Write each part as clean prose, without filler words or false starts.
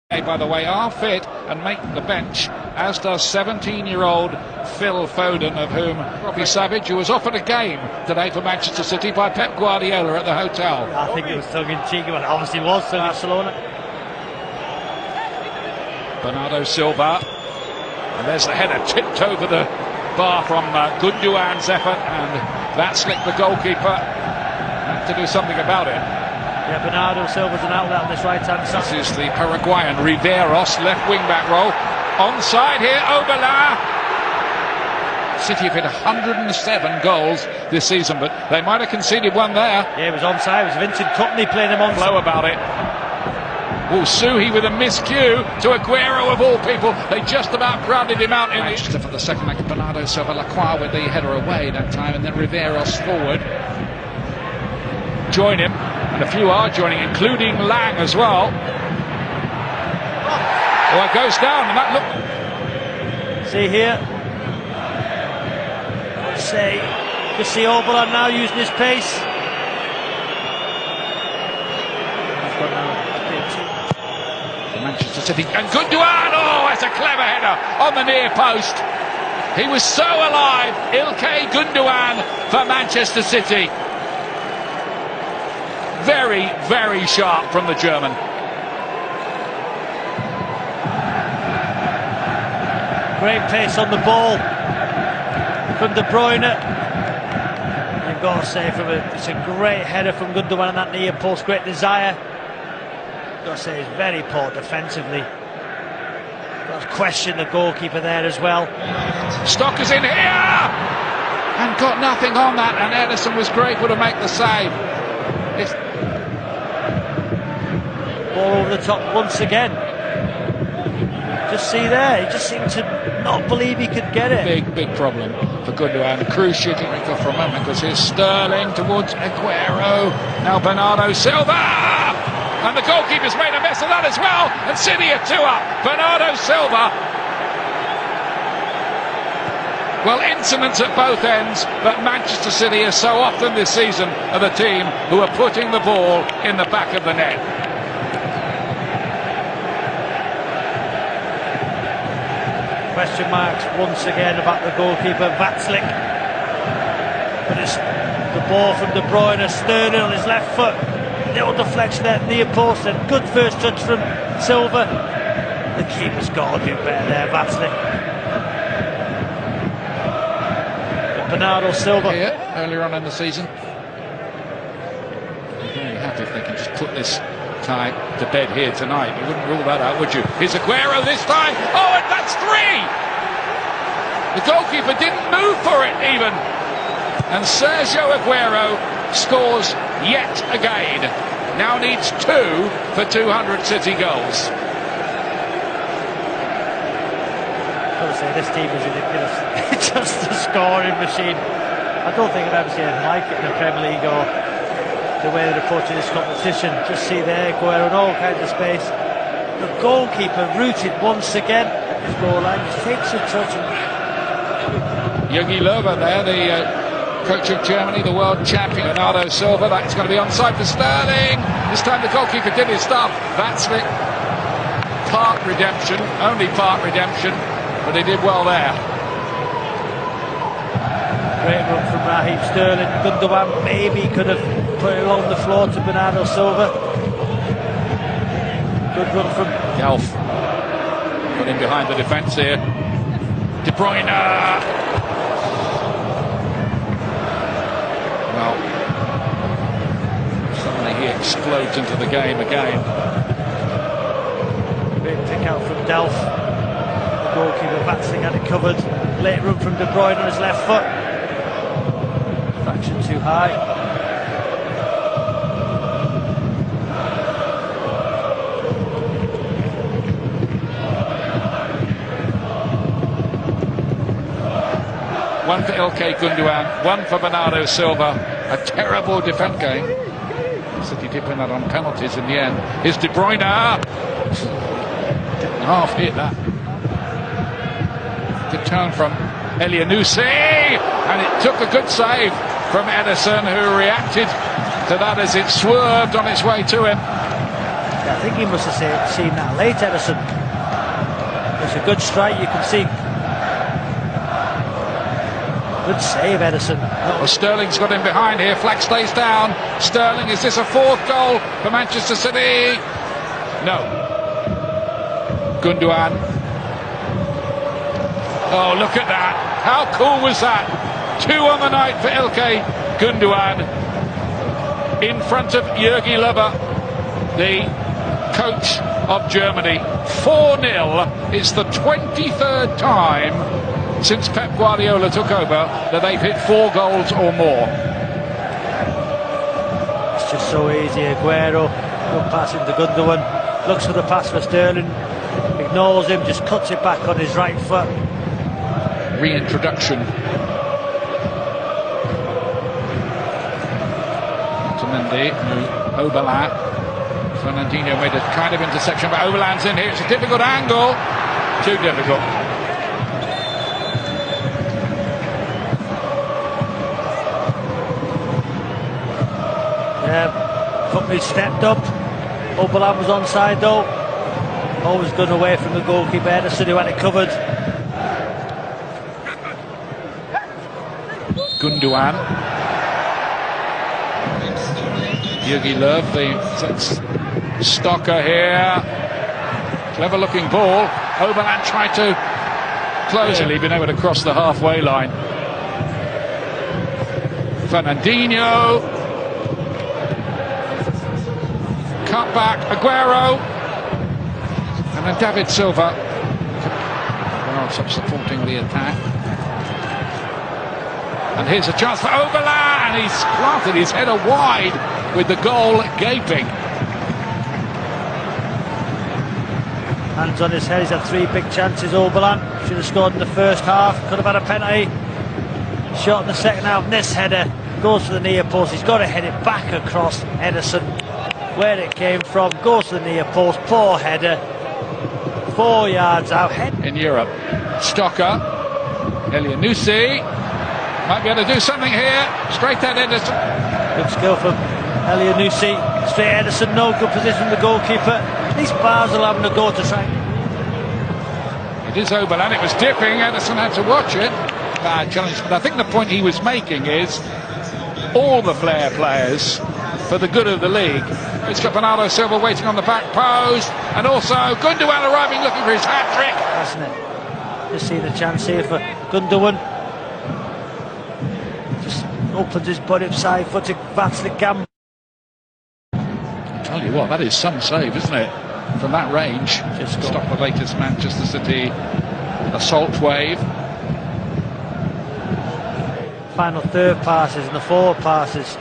By the way, are fit and make the bench, as does 17-year-old Phil Foden, of whom Robbie Savage, who was offered a game today for Manchester City by Pep Guardiola at the hotel. I think it was tongue-in-cheek, but it obviously was to Barcelona. Bernardo Silva, and there's the header tipped over the bar from Gundogan's effort, and that slicked the goalkeeper. Had to do something about it. Yeah, Bernardo Silva's an outlet on this right-hand side. This is the Paraguayan Riveros, left wing-back role. Onside here, Oberla. City have hit 107 goals this season, but they might have conceded one there. Yeah, it was onside. It was Vincent Kompany playing him onside. Low about it. Oh, Suhi with a miscue to Aguero of all people. They just about crowded him out in Manchester for the second leg. Bernardo Silva, Lacroix with the header away that time, and then Riveros forward. Join him, and a few are joining, including Lang as well. Oh, it goes down, and that look. See here. Say, you see Oberla now using his pace. Manchester City, and Gundogan, oh, it's a clever header on the near post. He was so alive, Ilkay Gundogan for Manchester City. Very, very sharp from the German. Great pace on the ball from De Bruyne. You've got to say, it's a great header from Gundogan on that near post, great desire. Got to say, he's very poor defensively. Got to question the goalkeeper there as well. Stocker's in here and got nothing on that, and Ederson was grateful to make the save. It's ball over the top once again. Just see there, he just seemed to not believe he could get it. Big problem for Gundogan. Cruz shooting off for a moment, because here's Sterling towards Aguero. Now Bernardo Silva! And the goalkeeper's made a mess of that as well, and City are 2 up. Bernardo Silva. Well, incidents at both ends, but Manchester City, as so often this season, are the team who are putting the ball in the back of the net. Question marks once again about the goalkeeper, Vatslik. But it's the ball from De Bruyne, Sterling on his left foot. Little deflection there, near post, and good first touch from Silva. The keeper's got to do better there, Vatslik. Bernardo Silva. Earlier on in the season. I'm very happy if they can just put this tie to bed here tonight. You wouldn't rule that out, would you? Here's Aguero this time. Oh, and that's 3! The goalkeeper didn't move for it even. And Sergio Aguero scores yet again. Now needs 2 for 200 City goals. I would say this team is ridiculous. It's just a scoring machine. I don't think I've ever seen anything like it in the Premier League, or the way they're approaching this competition. Just see there, Aguero in all kinds of space. The goalkeeper rooted once again. His goal line just takes a touch. Jogi Löw there, the coach of Germany, the world champion. Bernardo Silva, that's going to be onside for Sterling. This time the goalkeeper did his stuff. That's it. Part redemption, only part redemption, but he did well there. Great run from Raheem Sterling. Gundogan maybe could have put it along the floor to Bernardo Silva. Good run from Delph. Got in behind the defence here. De Bruyne. Well, suddenly he explodes into the game again. Great pick out from Delph. The goalkeeper Vatsling had it covered. Late run from De Bruyne on his left foot. Fraction too high. One for Ilkay Gundogan, one for Bernardo Silva. A terrible defence game. City did win that on penalties in the end. Here's De Bruyne. Didn't half hit that. Good turn from Elianusi, and it took a good save from Ederson, who reacted to that as it swerved on its way to him. I think he must have seen that late, Ederson. It's a good strike, you can see. Good save, Ederson. Well, Sterling's got him behind here. Flag stays down. Sterling, is this a fourth goal for Manchester City? No. Gundogan. Oh, look at that. How cool was that? 2 on the night for Ilkay Gundogan in front of Jogi Löw, the coach of Germany. 4-0. It's the 23rd time since Pep Guardiola took over that they've hit 4 goals or more. It's just so easy. Aguero, good pass into Gundogan, looks for the pass for Sterling, ignores him, just cuts it back on his right foot. Reintroduction. Otamendi, Oberlin. Fernandinho made a kind of interception, but Oberlin's in here. It's a difficult angle. Too difficult. Yeah, company stepped up. Oberlin was onside though. Always gone away from the goalkeeper Ederson, who had it covered. Gundogan. Jogi Löw, the Stocker here. Clever looking ball. Oberlin tried to close it, been able to cross the halfway line. Fernandinho. Cut back, Aguero. And then David Silva. Well, supporting the attack. And here's a chance for Oberlin, and he's planted his header wide with the goal gaping. Hands on his head, he's had 3 big chances, Oberlin. Should have scored in the first half, could have had a penalty. Shot in the second half, this header goes to the near post. He's got to head it back across Ederson, where it came from, goes to the near post, poor header. 4 yards out. In Europe, Stocker, Elyounoussi. Might be able to do something here. Straight at Ederson. Good skill from Elyounoussi. Straight Ederson, no good position the goalkeeper. At least Basel having a go to try. It is Oberlin. It was dipping. Ederson had to watch it. Bad challenge. But I think the point he was making is all the flair players for the good of the league. It's got Bernardo Silva waiting on the back post. And also Gundogan arriving looking for his hat-trick. Hasn't it? Just see the chance here for Gundogan. Just opens his body up side footed, bats the gamble. I tell you what, that is some save, isn't it? From that range. Just stop the latest Manchester City assault wave. Final third passes and the forward passes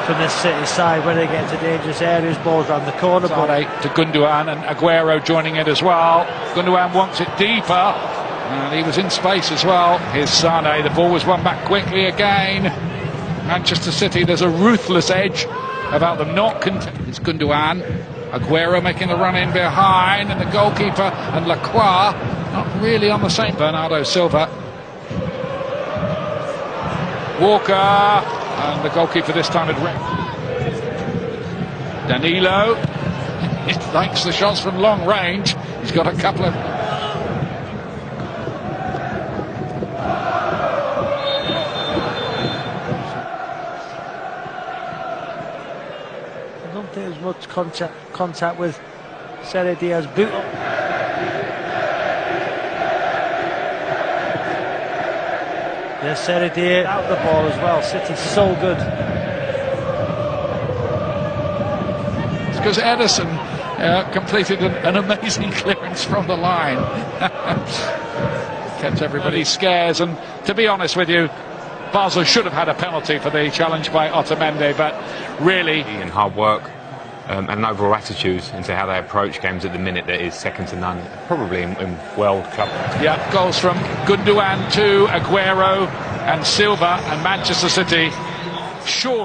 from this City side when they get to dangerous areas, balls around the corner. To Gundogan, and Aguero joining it as well. Gundogan wants it deeper. And he was in space as well. Here's Sane. The ball was won back quickly again. Manchester City, there's a ruthless edge about them not contesting. It's Gundogan. Aguero making the run in behind, and the goalkeeper and Lacroix not really on the same. Bernardo Silva. Walker. And the goalkeeper this time had Danilo. He likes the shots from long range. He's got a couple of. I don't think there's much contact with Sergio Diaz's boot. There's Sergio Diaz out the ball as well. City's so good. It's because Ederson completed an amazing clearance from the line. Kept everybody scares, and to be honest with you, Basel should have had a penalty for the challenge by Otamendi, but really... And hard work and an overall attitude into how they approach games at the minute that is second to none, probably in world club. Yeah, goals from Gundogan to Aguero and Silva, and Manchester City sure.